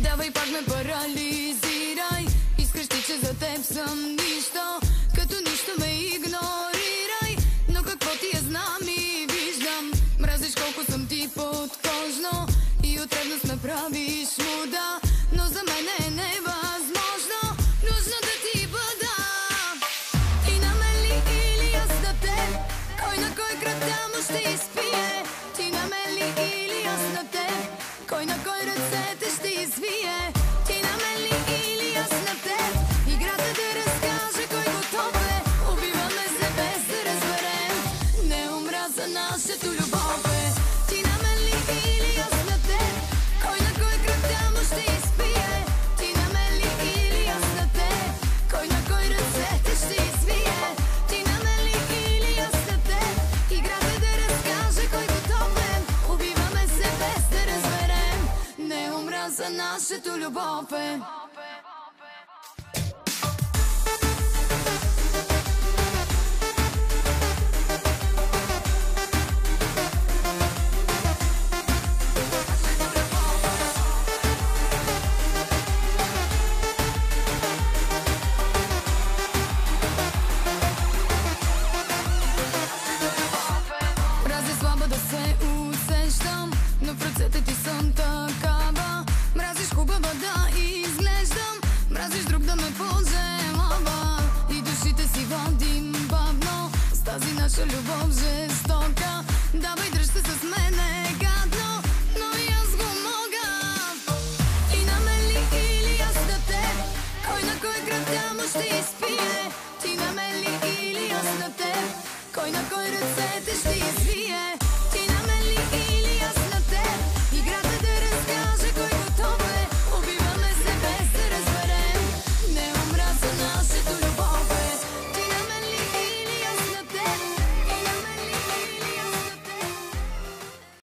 Давай пак ме парализирай, искаш ти, че за теб съм нищо, като нищо ме игнорирай. Но какво ти знам и виждам, мразиш колко съм ти подкожно и от ревност ме правиш муда, но за мен е невъзможно, нужно да ти бъда. Ти на мен ли или аз на теб, кой на кой кръвта му ще изпие? Ти на мен ли или аз на теб, кой на кой ръцете ще извие? Ти на мен ли или аз на теб, играта да разкаже кой готов е. Убиваме се без да разберем, не умра за нашето любов е. Ти на мен ли или аз на теб, кой на кой кръвта му ще изпие? Ти на мен ли или аз на теб, кой на кой ръцете ще извие? Ти на мен ли или аз на теб, играта да разкаже кой готов е. Убиваме се без да разберем, не умра за нашето любов е.